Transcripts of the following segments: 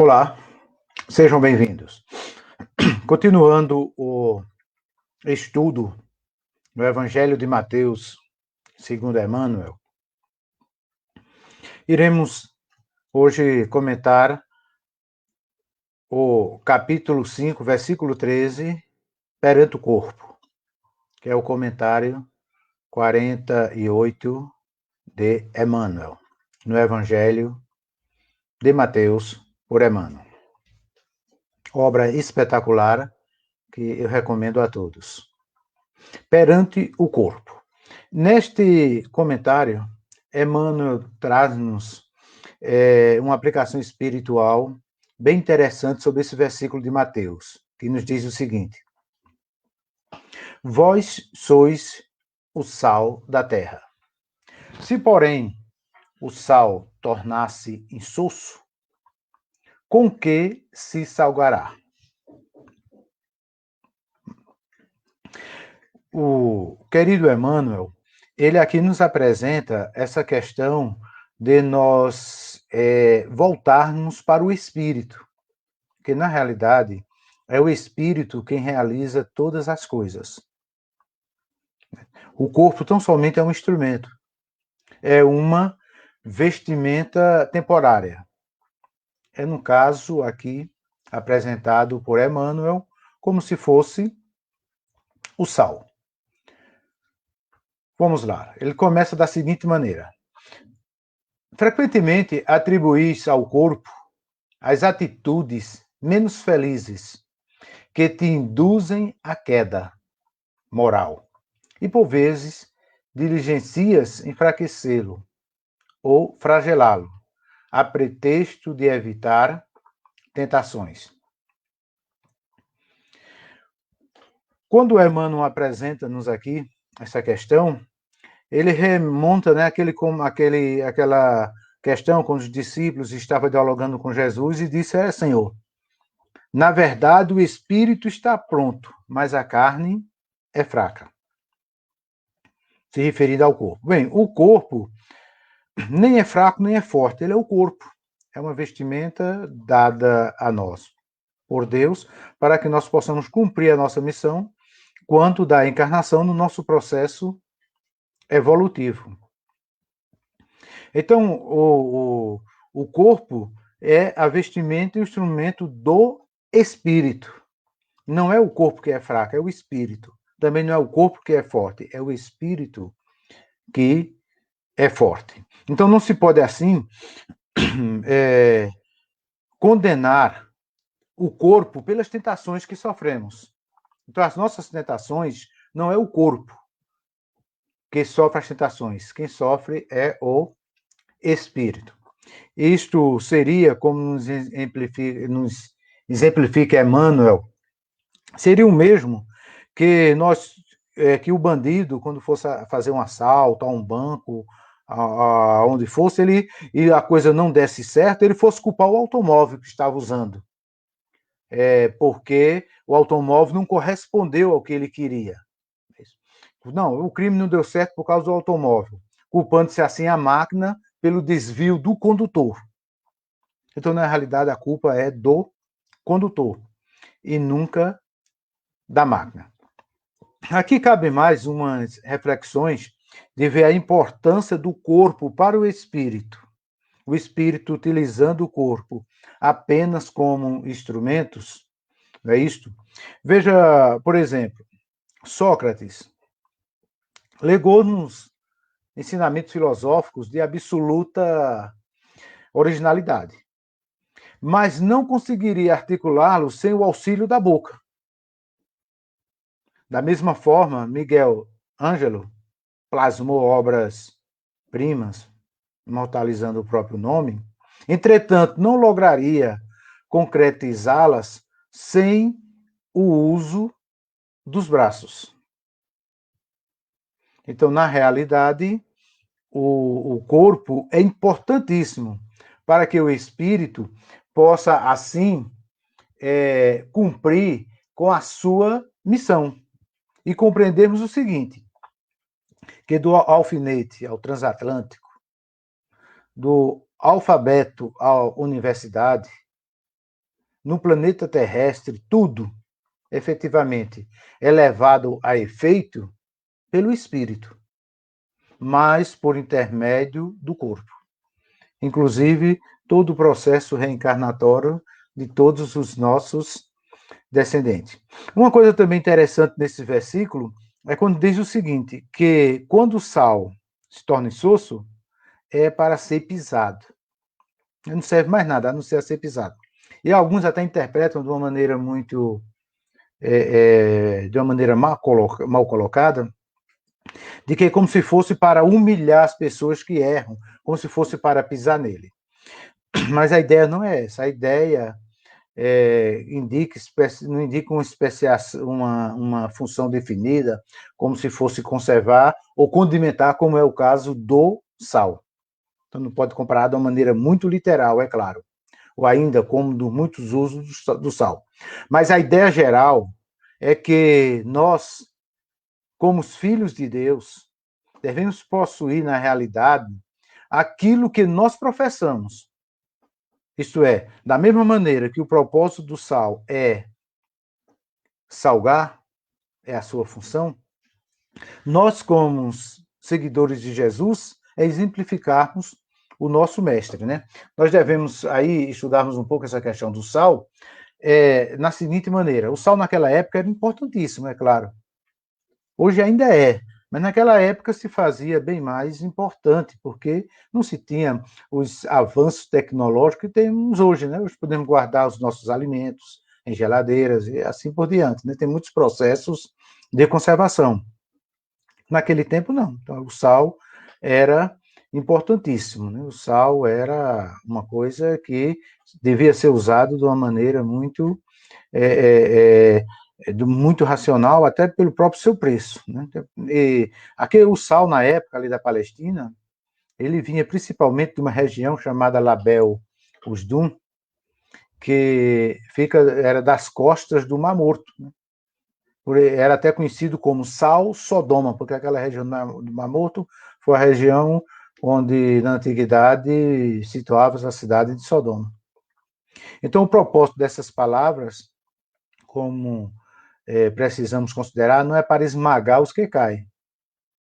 Olá, sejam bem-vindos. Continuando o estudo do Evangelho de Mateus, segundo Emmanuel, iremos hoje comentar o capítulo 5, versículo 13, perante o corpo, que é o comentário 48 de Emmanuel, no Evangelho de Mateus, por Emmanuel. Obra espetacular que eu recomendo a todos. Perante o corpo. Neste comentário, Emmanuel traz-nos uma aplicação espiritual bem interessante sobre esse versículo de Mateus, que nos diz o seguinte: Vós sois o sal da terra. Se, porém, o sal tornar-se insosso, com que se salgará? O querido Emmanuel, ele aqui nos apresenta essa questão de nós voltarmos para o espírito, que na realidade é o espírito quem realiza todas as coisas. O corpo tão somente é um instrumento, é uma vestimenta temporária. É no caso aqui apresentado por Emmanuel como se fosse o sal. Vamos lá, ele começa da seguinte maneira: frequentemente atribuís ao corpo as atitudes menos felizes que te induzem à queda moral e, por vezes, diligencias enfraquecê-lo ou fragelá-lo, a pretexto de evitar tentações. Quando Emmanuel apresenta-nos aqui essa questão, ele remonta, né, aquela questão quando os discípulos estavam dialogando com Jesus e disse: Senhor, na verdade o espírito está pronto, mas a carne é fraca. Se referindo ao corpo. Bem, o corpo nem é fraco nem é forte, ele é o corpo. É uma vestimenta dada a nós por Deus para que nós possamos cumprir a nossa missão quanto da encarnação no nosso processo evolutivo. Então, o corpo é a vestimenta e o instrumento do espírito. Não é o corpo que é fraco, é o espírito. Também não é o corpo que é forte, é o espírito que é forte. Então, não se pode, assim, condenar o corpo pelas tentações que sofremos. Então, as nossas tentações não é o corpo que sofre as tentações. Quem sofre é o espírito. Isto seria, como nos exemplifica Emmanuel, seria o mesmo que que o bandido, quando fosse fazer um assalto a um banco, aonde fosse, e a coisa não desse certo, ele fosse culpar o automóvel que estava usando. Porque o automóvel não correspondeu ao que ele queria. Não, o crime não deu certo por causa do automóvel, culpando-se assim a máquina pelo desvio do condutor. Então, na realidade, a culpa é do condutor e nunca da máquina. Aqui cabe mais umas reflexões de ver a importância do corpo para o espírito. O espírito utilizando o corpo apenas como instrumentos, não é isto? Veja, por exemplo, Sócrates legou-nos ensinamentos filosóficos de absoluta originalidade, mas não conseguiria articulá-los sem o auxílio da boca. Da mesma forma, Miguel Ângelo plasmou obras-primas, imortalizando o próprio nome, entretanto, não lograria concretizá-las sem o uso dos braços. Então, na realidade, o corpo é importantíssimo para que o espírito possa, assim, cumprir com a sua missão. E compreendermos o seguinte, que do alfinete ao transatlântico, do alfabeto à universidade, no planeta terrestre, tudo, efetivamente, é levado a efeito pelo espírito, mas por intermédio do corpo. Inclusive, todo o processo reencarnatório de todos os nossos descendentes. Uma coisa também interessante nesse versículo é quando diz o seguinte, que quando o sal se torna insosso, é para ser pisado. Não serve mais nada, a não ser ser pisado. E alguns até interpretam de uma maneira muito, de uma maneira mal colocada, de que é como se fosse para humilhar as pessoas que erram, como se fosse para pisar nele. Mas a ideia não é essa, a ideia não indica uma função definida, como se fosse conservar ou condimentar, como é o caso do sal. Então não pode comparar de uma maneira muito literal, é claro, ou ainda como dos muitos usos do sal. Mas a ideia geral é que nós, como os filhos de Deus, devemos possuir na realidade aquilo que nós professamos. Isto é, da mesma maneira que o propósito do sal é salgar, é a sua função, nós, como seguidores de Jesus, é exemplificarmos o nosso mestre, né? Nós devemos aí estudarmos um pouco essa questão do sal, na seguinte maneira: o sal naquela época era importantíssimo, é claro. Hoje ainda é, mas naquela época se fazia bem mais importante, porque não se tinha os avanços tecnológicos que temos hoje, né? Hoje podemos guardar os nossos alimentos em geladeiras e assim por diante, né? Tem muitos processos de conservação. Naquele tempo, não. Então, o sal era importantíssimo, né? O sal era uma coisa que devia ser usado de uma maneira muito muito racional, até pelo próprio seu preço, né? E o sal, na época ali da Palestina, ele vinha principalmente de uma região chamada Label Usdum, que era das costas do Mar Morto, né? Era até conhecido como Sal Sodoma, porque aquela região do Mar Morto foi a região onde, na antiguidade, situava a cidade de Sodoma. Então, o propósito dessas palavras, como precisamos considerar, não é para esmagar os que caem,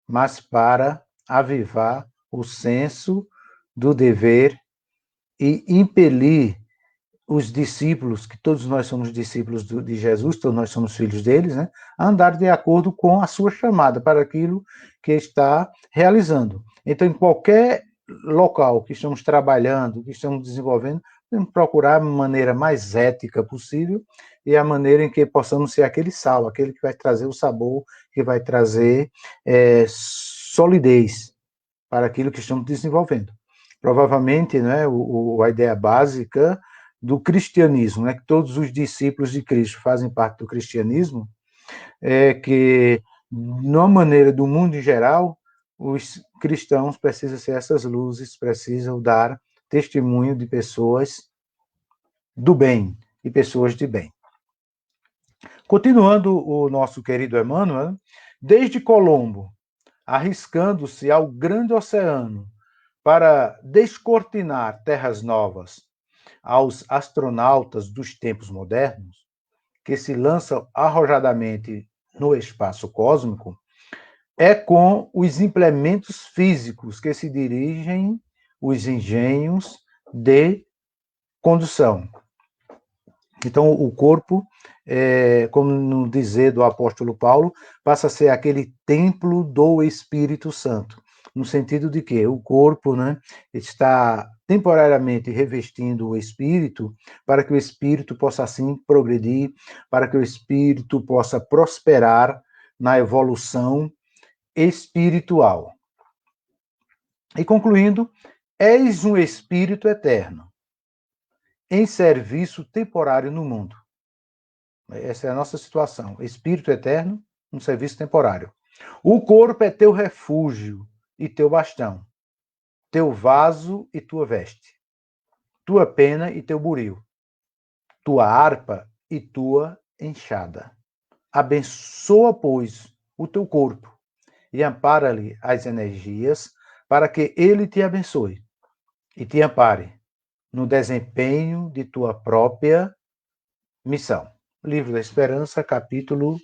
mas para avivar o senso do dever e impelir os discípulos, que todos nós somos discípulos de Jesus, todos nós somos filhos deles, né, a andar de acordo com a sua chamada para aquilo que está realizando. Então, em qualquer local que estamos trabalhando, que estamos desenvolvendo, temos que procurar a maneira mais ética possível e a maneira em que possamos ser aquele sal, aquele que vai trazer o sabor, que vai trazer solidez para aquilo que estamos desenvolvendo. Provavelmente, né, a ideia básica do cristianismo, né, que todos os discípulos de Cristo fazem parte do cristianismo, é que, de uma maneira do mundo em geral, os cristãos precisam ser essas luzes, precisam dar testemunho de pessoas do bem e pessoas de bem. Continuando o nosso querido Emmanuel, desde Colombo, arriscando-se ao grande oceano para descortinar terras novas aos astronautas dos tempos modernos, que se lançam arrojadamente no espaço cósmico, é com os implementos físicos que se dirigem os engenhos de condução. Então, o corpo, como no dizer do apóstolo Paulo, passa a ser aquele templo do Espírito Santo, no sentido de que o corpo, né, está temporariamente revestindo o espírito, para que o espírito possa assim progredir, para que o espírito possa prosperar na evolução espiritual. E concluindo, eis um espírito eterno, em serviço temporário no mundo. Essa é a nossa situação. Espírito eterno, um serviço temporário. O corpo é teu refúgio e teu bastão, teu vaso e tua veste, tua pena e teu buril, tua harpa e tua enxada. Abençoa, pois, o teu corpo e ampara-lhe as energias para que ele te abençoe e te ampare no desempenho de tua própria missão. Livro da Esperança, capítulo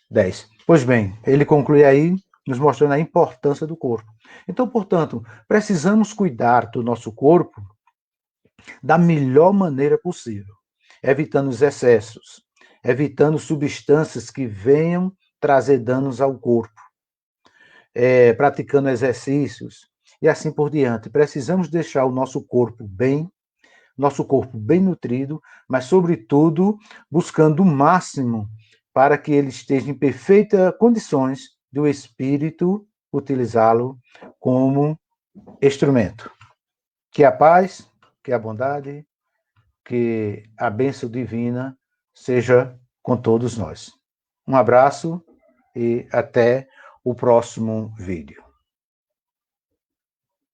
10. Pois bem, ele conclui aí, nos mostrando a importância do corpo. Então, portanto, precisamos cuidar do nosso corpo da melhor maneira possível, evitando os excessos, evitando substâncias que venham trazer danos ao corpo, praticando exercícios e assim por diante. Precisamos deixar o nosso corpo bem nutrido, mas, sobretudo, buscando o máximo para que ele esteja em perfeitas condições do Espírito utilizá-lo como instrumento. Que a paz, que a bondade, que a bênção divina seja com todos nós. Um abraço e até o próximo vídeo.